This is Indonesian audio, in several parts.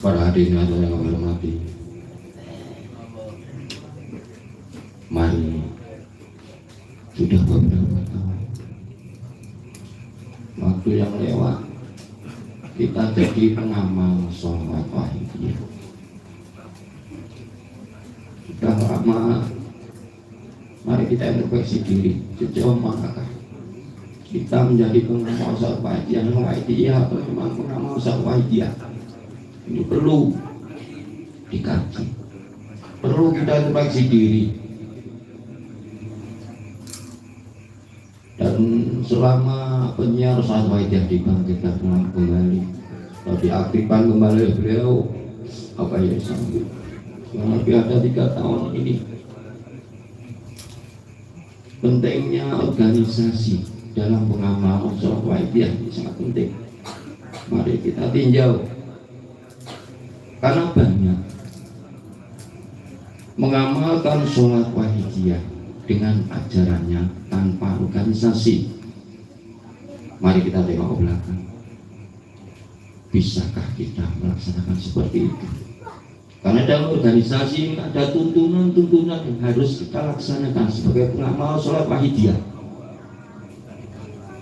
Para hadirin yang kami hormati, mari sudah beberapa tahun waktu yang lewat kita jadi pengamal sholat wahidiyah. Sudah lama, mari kita introspeksi diri, sejauh manakah kita menjadi pengamal sholat wahidiyah atau memang pengamal sholat wahidiyah. Ini perlu dikaji, perlu kita introspeksi diri. Dan selama penyiar sholat wahidiyah dibangkitkan kembali atau diaktifkan kembali beliau, apa ya, sambil selama lebih ada 3 tahun ini, pentingnya organisasi dalam pengamalan sholat wahidiyah ini sangat penting. Mari kita tinjau, karena banyak mengamalkan sholat wahidiyah dengan ajarannya tanpa organisasi. Mari kita tengok ke belakang, bisakah kita melaksanakan seperti itu? Karena dalam organisasi ada tuntunan-tuntunan yang harus kita laksanakan sebagai pengamal sholat wahidiyah.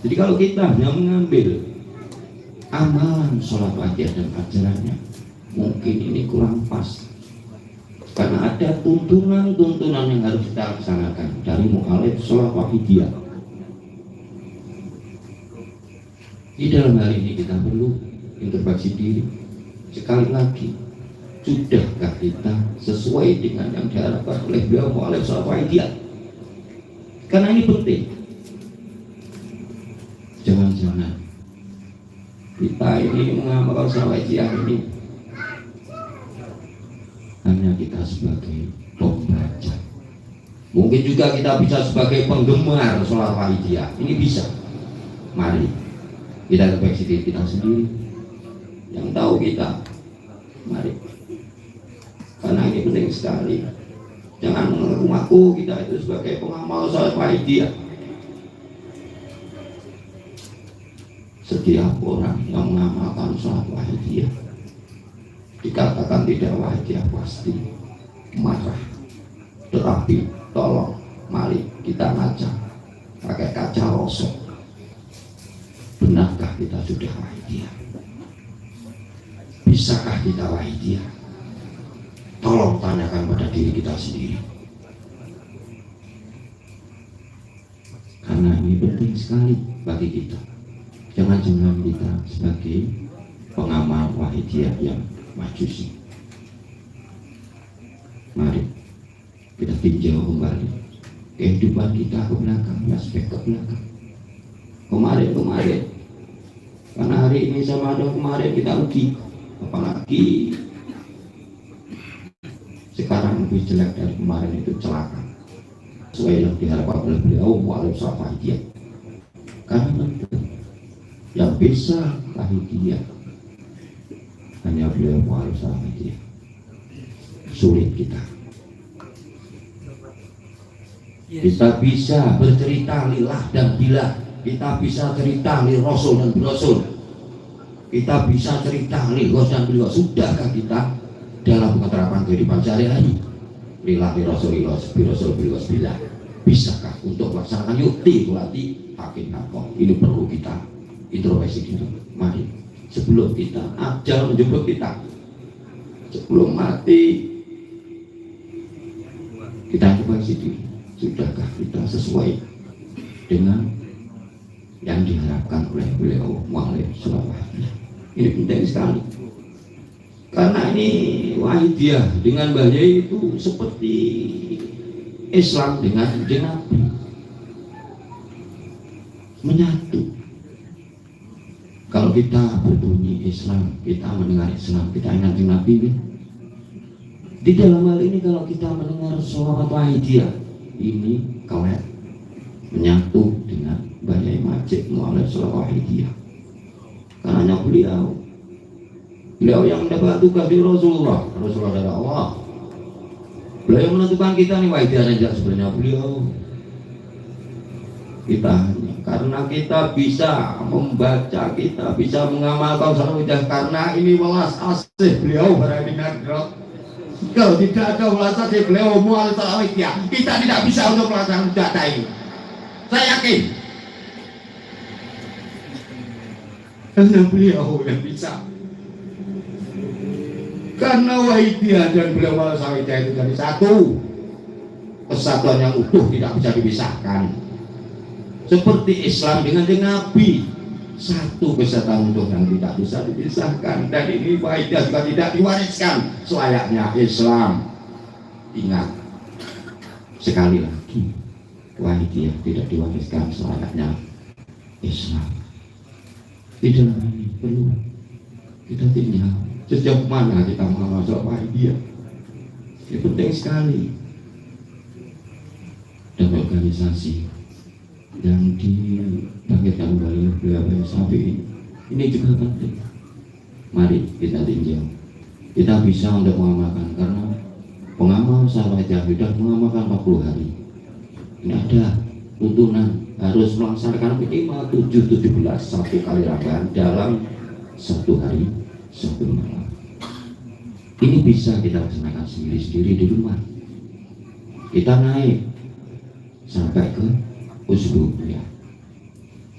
Jadi kalau kita hanya mengambil amalan sholat wahidiyah dan ajarannya, mungkin ini kurang pas, karena ada tuntunan-tuntunan yang harus kita laksanakan dari mu'alif sholat wahidiyah. Di dalam hal ini kita perlu introspeksi diri. Sekali lagi, sudahkah kita sesuai dengan yang diharapkan oleh beliau mu'alif sholat wahidiyah? Karena ini penting. Jangan-jangan kita ini mengamalkan sholat wahidiyah ini hanya kita sebagai pembaca. Mungkin juga kita bisa sebagai penggemar sholat wahidiyah. Ini bisa. Mari kita introspeksi diri kita sendiri, yang tahu kita. Mari, karena ini penting sekali. Jangan mengaku kita itu sebagai pengamal sholat wahidiyah. Setiap orang yang mengamalkan sholat wahidiyah dikatakan tidak wahidiyah pasti marah. Tetapi tolong, mari kita ngaca pakai kaca rosok. Benarkah kita sudah wahidiyah? Bisakah kita wahidiyah? Tolong tanyakan pada diri kita sendiri, karena ini penting sekali bagi kita. Jangan-jangan kita sebagai pengamal wahidiyah yang majusi. Mari kita tinjau kembali kehidupan kita ke belakang, aspek ke belakang. Kemarin, karena hari ini sama ada kemarin kita rugi, apalagi sekarang lebih jelek dari kemarin, itu celaka. Sesuai yang diharapkan oleh beliau mu'alif sholat wahidiyah. Karena yang bisa wahidiyah hanya beliau mu'alif sholat wahidiyah. Sulit kita. Kita bisa bercerita lillah dan billah, kita bisa cerita li rasul dan birasul, kita bisa cerita li ghos dan billah. Sudahkah kita dalam penerapan kehidupan sehari-hari lillah li rasul li ghos birasul billah billah? Bisakah untuk melaksanakan yukti kulati hakim hakom? Ini perlu kita introspeksi diri. Mari, sebelum kita ajal menjemput kita, sebelum mati, kita introspeksi diri. Sudahkah kita sesuai dengan yang diharapkan oleh beliau mu'alif sholat wahidiyah? Ini penting sekali, karena ini wahidiyah dengan bahaya itu seperti Islam dengan Nabi, menyatu. Kalau kita berbunyi Islam, kita mendengar Islam, kita ingat Nabi. Di dalam hal ini kalau kita mendengar sholawat wahidiyah, ini kelak menyatu dengan bahaya majid mu'alif sholat wahidiyah. Karena beliau yang mendapat tugas di Rasulullah dari Allah. Beliau menentukan kita nih wahidiyah saja sebenarnya beliau. Kita hanya karena kita bisa membaca, kita bisa mengamalkan salawat, karena ini welas asih beliau berani nadrat. Kalau tidak ada welas asih beliau mual salawat ya, kita tidak bisa untuk melaksanakan data ini. Saya yakin karena beliau yang bisa, karena Wahidiyah dan beliau welas salawat itu dari satu kesatuan yang utuh, tidak bisa dipisahkan. Seperti Islam dengan Nabi, satu kesatuan utuh yang tidak bisa dipisahkan. Dan ini Wahidiyah juga tidak diwariskan selayaknya Islam. Ingat sekali lagi, Wahidiyah tidak diwariskan selayaknya Islam. Di dalam ini perlu kita tinggal sejauh mana kita mengamal Wahidiyah. Ini penting sekali. Dan organisasi yang dibangkitkan oleh beliau Syafi'i ini juga penting. Mari kita tinjau, kita bisa untuk mengamalkan, karena pengamal salawat sudah mengamalkan 40 hari. Ini ada tuntunan harus melaksanakan minimal 7-17 satu kali rakaat dalam satu hari satu malam. Ini bisa kita laksanakan sendiri-sendiri di rumah. Kita naik sampai ke usbu'nya.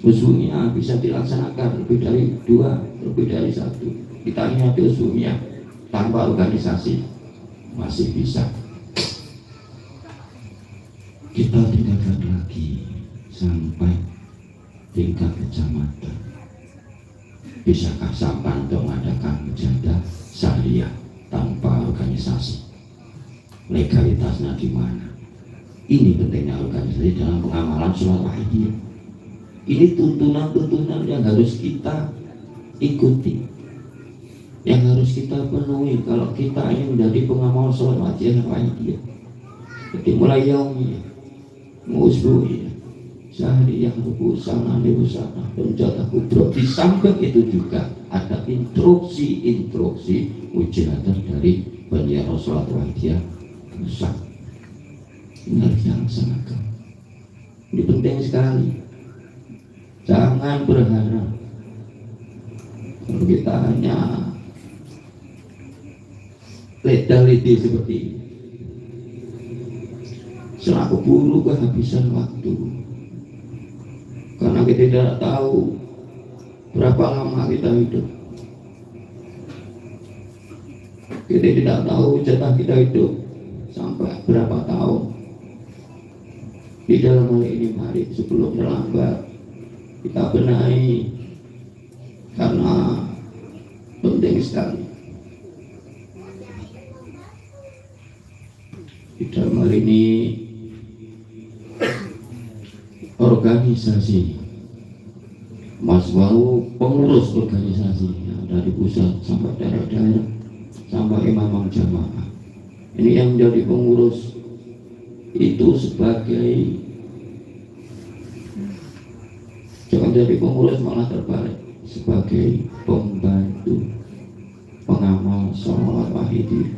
Usbu'nya bisa dilaksanakan lebih dari 2, lebih dari 1. Kita ingat usbu'nya tanpa organisasi masih bisa. Kita tingkatkan lagi sampai tingkat kecamatan. Bisakah sampai untuk mengadakan mujahadah syariah tanpa organisasi? Legalitasnya di mana? Ini pentingnya organisasi dalam pengamalan sholat Wahidiyah. Ini tuntunan-tuntunan yang harus kita ikuti, yang harus kita penuhi kalau kita ingin menjadi pengamal sholat Wahidiyah. Jadi mulai yaumi, musbuhi, syahri yang rubusana, nibusana, penjata kubro. Di samping itu juga ada instruksi mujahadah dari penyiar sholat Wahidiyah pusat. Ini harus dilaksanakan. Ini penting sekali. Jangan berharap kalau kita hanya leda-ledi seperti ini. Selaku guru kehabisan waktu, karena kita tidak tahu berapa lama kita hidup. Kita tidak tahu jatah kita hidup sampai berapa tahun. Di dalam hal ini mari sebelum terlambat kita benahi, karena penting sekali. Di dalam hal ini organisasi, Mas Wau pengurus organisasi yang dari pusat sampai daerah-daerah sampai imam jamaah, ini yang menjadi pengurus itu sebagai, jangan jadi pengurus malah terbalik, sebagai pembantu pengamal sholat Wahidiyah.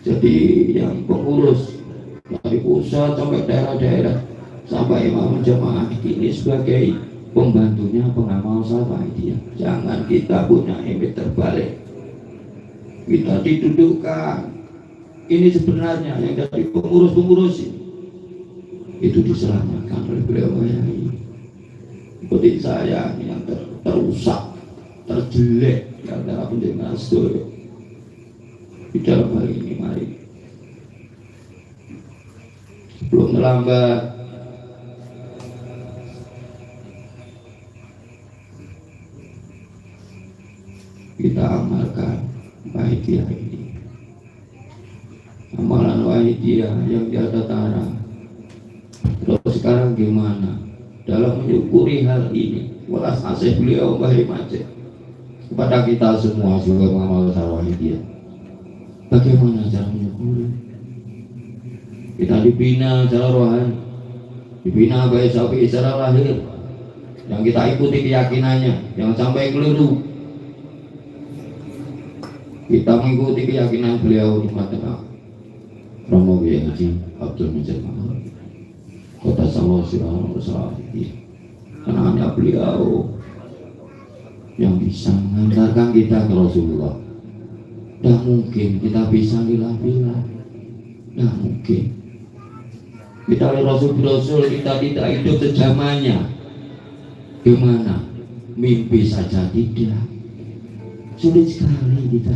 Jadi yang pengurus dari pusat sampai daerah-daerah sampai imam jamaah ini sebagai pembantunya pengamal sholat Wahidiyah. Jangan kita punya image terbalik, kita didudukkan. Ini sebenarnya yang dari pengurus-pengurus itu diselamatkan oleh beliau ini. Seperti saya yang terusak, terjelek di antara pendengar sedoyo. Di dalam hal ini mari belum terlambat kita amalkan Wahidiyah ini. Amalan Wahidiyah yang di atas tanah. Terus sekarang gimana dalam menyukuri hal ini? Welas asih beliau Mbah Majid kepada kita semua juga mengamal Wahidiyah. Bagaimana cara menyukuri? Kita dibina secara rohani, dibina baik Syafi'i secara lahir, yang kita ikuti keyakinannya, jangan sampai keliru. Kita mengikuti keyakinan beliau di mata Romo Haji Abdul Majid Kota Solo Sirah Rasulullah. karena hanya beliau yang bisa mengantarkan kita ke Rasulullah. Tidak mungkin kita bisa lilah-lilah, tidak mungkin. Kita oleh Rasul kita tidak hidup sejamannya. Gimana? Mimpi saja tidak. Sulit sekali kita.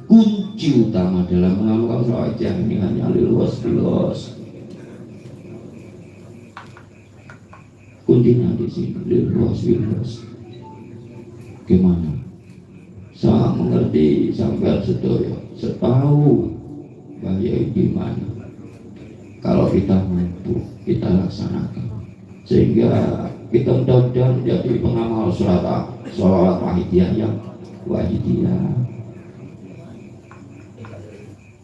Kunci utama dalam mengamalkan saja ini hanya luas. Kuncinya di sini luas. Gimana? Saya mengerti sampai setahu bahaya gimana. Kalau kita mampu, kita laksanakan sehingga kita mudah-mudahan menjadi pengamal sholawat wahidiyah yang wahidiyah.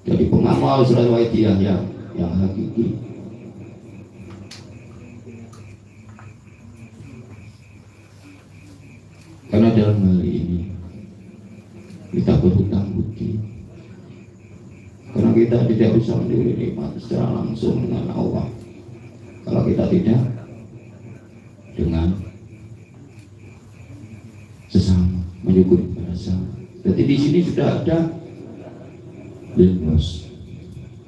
Jadi pengamal sholawat wahidiyah yang hakiki. Karena dalam hal ini kita berhutang budi, karena kita tidak bisa mendiri nikmat secara langsung dengan Allah kalau kita tidak dengan sesama, menyukuri pada sesama. Jadi di sini sudah ada liros,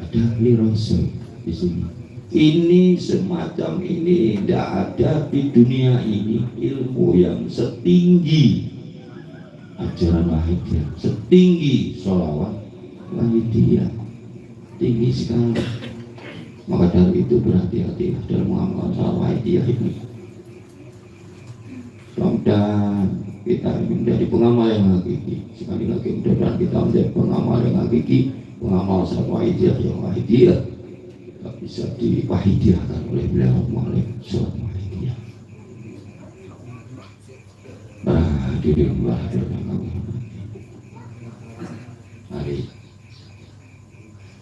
ada lirosul di sini. Ini semacam ini tidak ada di dunia ini ilmu yang setinggi ajaran wahidiyah, setinggi sholawat wahidiyah, tinggi sekali. Maka dari itu berhati-hati dalam mengamalkan sholawat wahidiyah ini. Mudah-mudahan kita menjadi pengamal yang hakiki. Sekali lagi mudah-mudahan kita menjadi pengamal yang hakiki, pengamal sholawat wahidiyah yang wahidiyah. Bisa diwahidiyahkan oleh beliau melalui sholat wahidiyah. Hadirin yang kami hormati, mari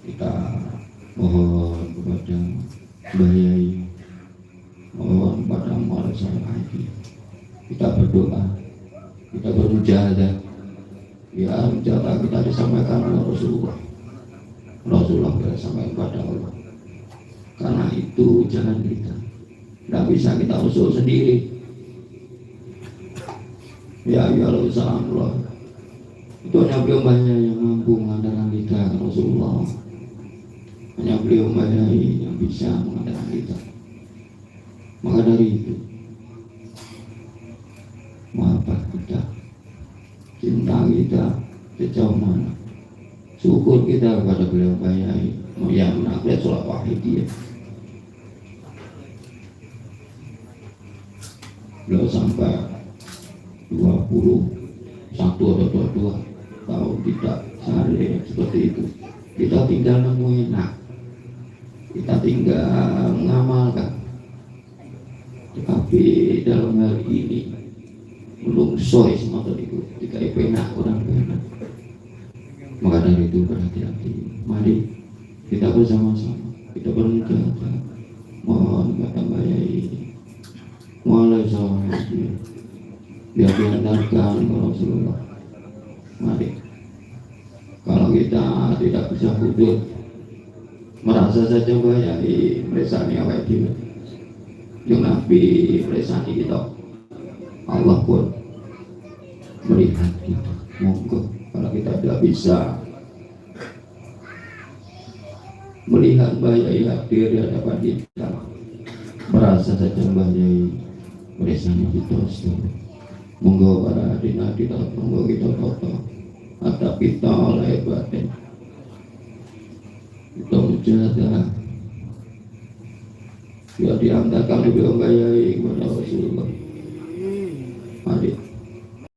kita mohon kepada Mbah Yai, mohon kepada Maulana Syekh Haji, kita berdoa, kita bermujahadah, ya mujahadah kita disampaikan oleh Rasulullah disampaikan kepada Allah. Karena itu jangan kita, tidak bisa kita usul sendiri. Ya Allah, itu hanya beliau yang mampu mengantarkan kita ke Rasulullah. Hanya beliau yang bisa mengantarkan kita. Maka dari itu, maafkan kita, cinta kita sejauh mana, syukur kita kepada beliau yang menaklir sholat wahidiyah. Beliau sampai 21 atau 22 tahun tidak sehari seperti itu. Kita tinggal nemu enak, kita tinggal mengamalkan. Tetapi dalam hal ini belum sesuai semata itu, jika enak kurang enak. Maka dari itu berhati-hati. Mari kita bersama-sama, kita bermujahadah, mohon kata Mbah Yai, mulai sama biar diantarkan ke Rasulullah. Mari, kalau kita tidak bisa hidup, merasa saja Mbah Yai meresani awake dhewe, yang Nabi meresani kita, Allah pun melihat kita. Monggo, kalau kita tidak bisa melihat Mbah Yai hadir di hadapan kita, merasa saja Mbah Yai meresani kita. Monggo para hadirin, monggo kita toto atap kita oleh batin, kita mujahadah biar diantarkan oleh Mbah Yai kepada Rasulullah. Mari